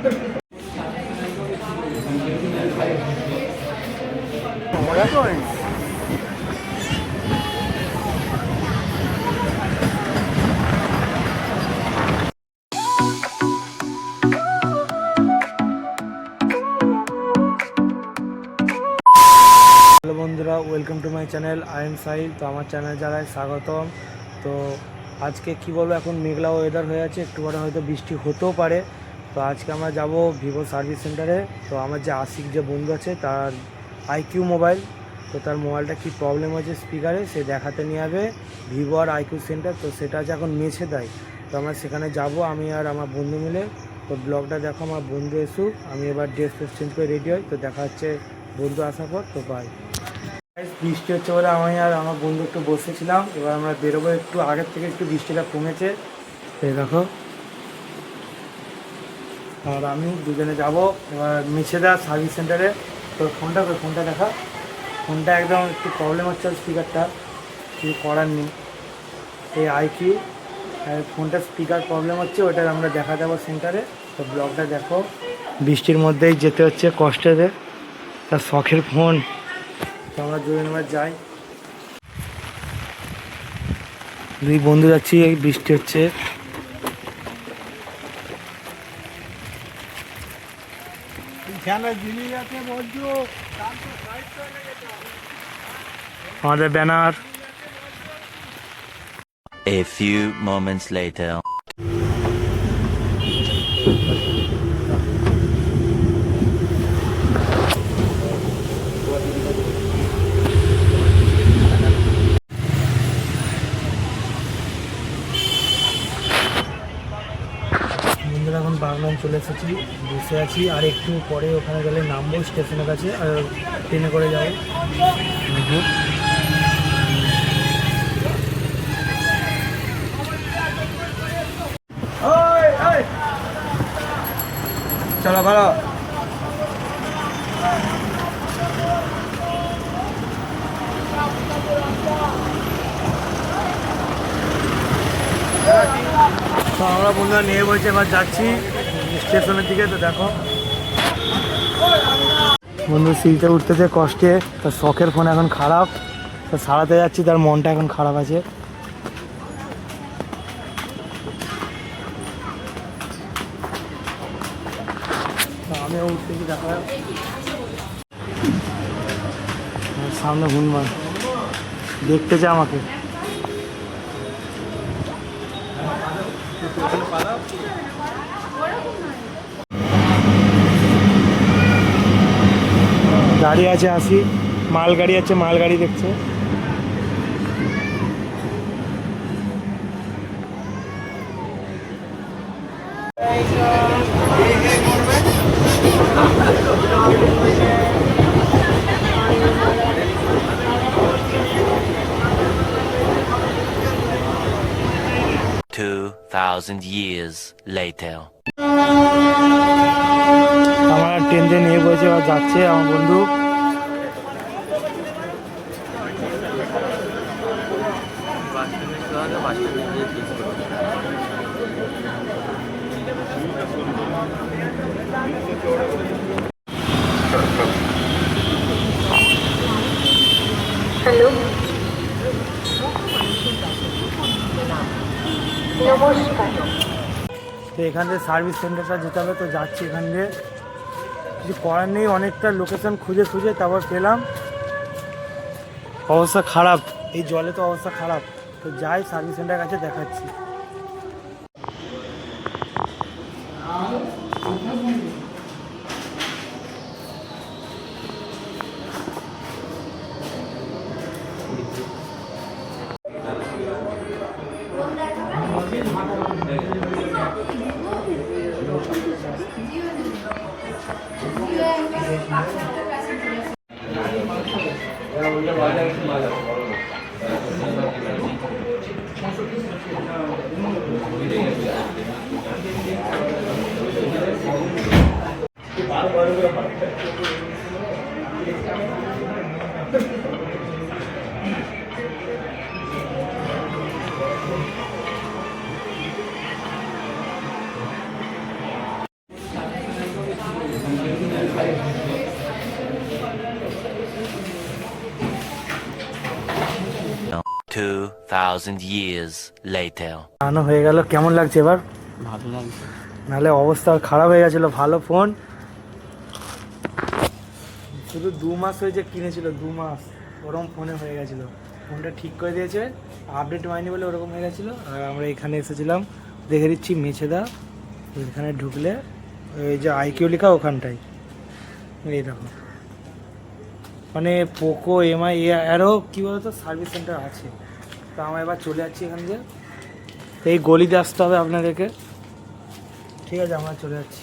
Hello বন্ধুরা, welcome to my channel. I am Sahil. তো আমার চ্যানেল জানাই স্বাগতম। তো আজকে কি বলবো, এখন মেঘলা ওয়েদার হয়ে আছে, একটু পরে হয়তো বৃষ্টি হতেও পারে। তো আজকে আমরা যাব ভিভো সার্ভিস সেন্টারে। তো আমার যে আশিক যে বন্ধু আছে, তার আইকিউ মোবাইল, তো তার মোবাইলটা কি প্রবলেম হয়েছে স্পিকারে, সে দেখাতে নিয়ে যাবে ভিভো আর আইকিউ সেন্টার। তো সেটা আছে এখন মেছে দেয়। তো আমরা সেখানে যাব, আমি আর আমার বন্ধু মিলে। তো ব্লগটা দেখো, আমার বন্ধু এসুক, আমি এবার ড্রেস ফ্রেস চেঞ্জ করে রেডি হই। তো দেখা হচ্ছে বন্ধু আসার পর। তো বাই। বৃষ্টি হচ্ছে বলে আমি আর আমার বন্ধু একটু বসেছিলাম, এবার আমরা বেরোবো। একটু আগের থেকে একটু বৃষ্টিটা কমেছে, এই দেখো। আর আমি দুজনে যাব এবার মেছেদা সার্ভিস সেন্টারে। তো ফোনটা দেখা, ফোনটা একদম একটু প্রবলেম হচ্ছে, স্পিকারটা কিছু করার নেই। এই আইকিউ ফোনটা স্পিকার প্রবলেম হচ্ছে, ওটা আমরা দেখা যাবো সেন্টারে। তো ব্লগটা দেখো, বৃষ্টির মধ্যেই যেতে হচ্ছে কষ্টেতে, তার শখের ফোন। তো আমরা দুজন এবার যাই, দুই বন্ধু যাচ্ছি। এই বৃষ্টি হচ্ছে, আমাদের banner. A few moments later. বন্ধুরা এখন বাগনান চলে এসেছি, বসে আছি। আর একটু পরে ওখানে গেলে নামবো স্টেশনের কাছে, আর ট্রেনে করে যাবো। চলো ভালো। তো আমরা বন্ধুরা নিয়ে বলছি, এবার যাচ্ছি স্টেশনের দিকে। তো দেখো বন্ধু সিটে উঠতেছে কষ্টে, তার শখের ফোন এখন খারাপ, তো সারাতে যাচ্ছি, তার মনটা এখন খারাপ আছে। আমিও উঠতেছি, দেখা সামনে হনুমান দেখতেছে আমাকে। গাড়ি আছে, আসি মালগাড়ি আছে, মালগাড়ি দেখছে। $2,000 years later. আমার ট্রেন দিয়ে নিয়ে বসে আর যাচ্ছে আমার বন্ধু। হ্যালো, নমস্কার। তো এখান থেকে সার্ভিস সেন্টারটা যেতে হবে, তো যাচ্ছি এখান দিয়ে। কিছু করার নেই, অনেকটা লোকেশন খুঁজে খুঁজে তারপর পেলাম। অবস্থা খারাপ, এই জলে তো অবস্থা খারাপ। তো যাই সার্ভিস সেন্টারের কাছে, দেখাচ্ছি। 2,000 years later. আনো হয়ে গেল, কেমন লাগছে এবার? ভালো লাগছে। নাহলে অবস্থা খারাপ হয়ে গেছিলো। ভালো ফোন, শুধু 2 মাস হয়েছে কিনেছিল, 2 মাস ওরকম ফোনে হয়ে গেছিলো। ফোনটা ঠিক করে দিয়েছে, আপডেট হয়নি বলে ওরকম হয়ে গেছিলো। আর আমরা এখানে এসেছিলাম, দেখে দিচ্ছি মেছেদা, এখানে ঢুকলে ওই যে আইকিউ লেখা ওখানটায় এই দেখো, মানে পোকো এমআই আরও কী বলতো সার্ভিস সেন্টার আছে। তো আমরা এবার চলে যাচ্ছি এখান থেকে, তো এই গলিতে আসতে হবে আপনাদেরকে। ঠিক আছে, আমরা চলে যাচ্ছি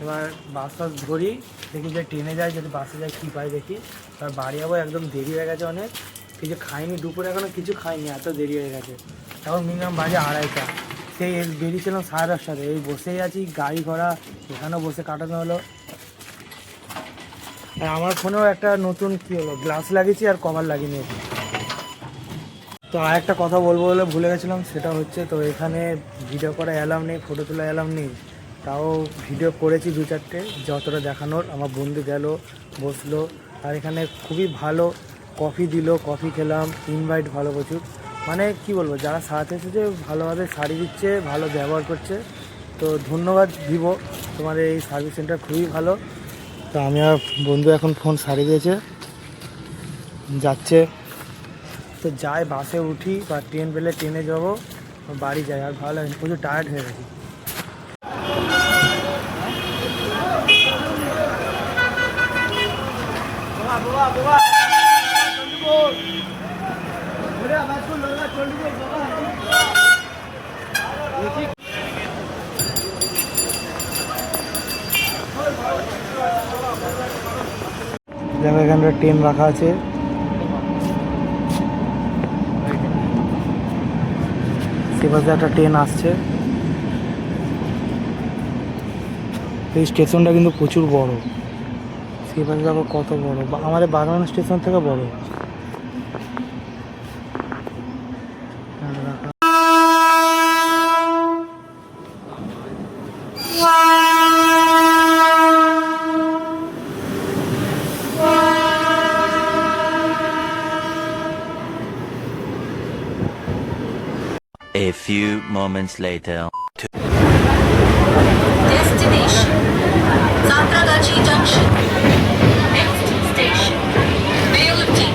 এবার। বাস টাস ধরি, দেখি যে ট্রেনে যাই, যদি বাসে যাই কী পাই দেখি। আর বাড়ি যাবো, একদম দেরি হয়ে গেছে অনেক, কিছু খাইনি দুপুরে, এখনও কিছু খাইনি, এত দেরি হয়ে গেছে। এখন মিনিমাম বাজে 2:30। সেই বেরিয়েছিলাম 10:30, এই বসেই আছি, গাড়ি ঘোড়া এখানেও বসে কাটানো হলো। আর আমার ফোনেও একটা নতুন কী হলো, গ্লাস লাগিয়েছি আর কভার লাগিয়ে নিয়েছি। তো আর একটা কথা বলবো বলে ভুলে গেছিলাম, সেটা হচ্ছে তো এখানে ভিডিও করা অ্যালাউ নেই, ফটো তোলা অ্যালাউ নেই। তাও ভিডিও করেছি 2-4টে, যতটা দেখানোর। আমার বন্ধু গেল, বসলো, আর এখানে খুবই ভালো কফি দিল, কফি খেলাম, ইনভাইট ভালো প্রচুর। মানে কি বলবো, যারা সাথে এসেছে ভালোভাবে শাড়ি দিচ্ছে, ভালো ব্যবহার করছে। তো ধন্যবাদ ভিভো, তোমার এই সার্ভিস সেন্টার খুবই ভালো। তো আমি আর বন্ধু এখন ফোন সারিয়ে দিয়েছে, যাচ্ছে। তো যাই, বাসে উঠি বা ট্রেন পেলে ট্রেনে যাবো, বাড়ি যাই। আর ভালো লাগে, প্রচুর টায়ার্ড হয়ে গেছি। দেখো এখানটা ট্রেন রাখা আছে, সেপাশে একটা ট্রেন আসছে। এই স্টেশনটা কিন্তু প্রচুর বড়, সেপাশে দেখো কত বড়, আমাদের বাগান স্টেশন থেকে বড়। A few moments later. Destination Santragachi Junction. Next station Beluti.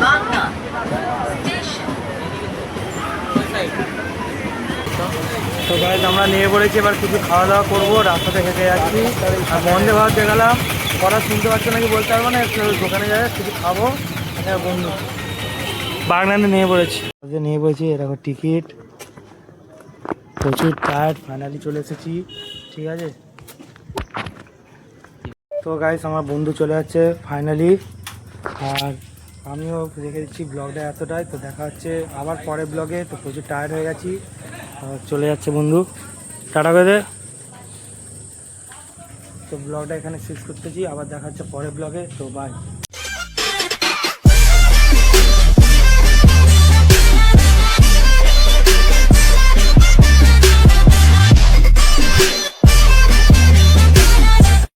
Bangna Station. তো গাইজ আমরা নিয়ে পড়েছি, এবার কিছু খাওয়া দাওয়া করবো, রাস্তাতে হেঁটে যাচ্ছি। আর বন্দে ভারত গেলাম, পড়া শুনতে পাচ্ছ নাকি বলতে পারবো না, একটু দোকানে যাবে কিছু খাবো। বন্ধু বাগনানে নিয়ে পড়েছি, নিয়ে পড়েছি, এরকম টিকিট, প্রচুর টায়ার্ড, ফাইনালি চলে এসেছি। ঠিক আছে, তো গাইজ আমার বন্ধু চলে যাচ্ছে ফাইনালি, আর আমিও রেখে দিচ্ছি ব্লগটা এতটাই। তো দেখা হচ্ছে আবার পরের ব্লগে। তো প্রচুর টায়ার্ড হয়ে গেছি, চলে যাচ্ছে বন্ধু, টাটা করে দে। তো ব্লগটা এখানে শেষ করতেছি, আবার দেখা হচ্ছে পরের ব্লগে। তো বাই।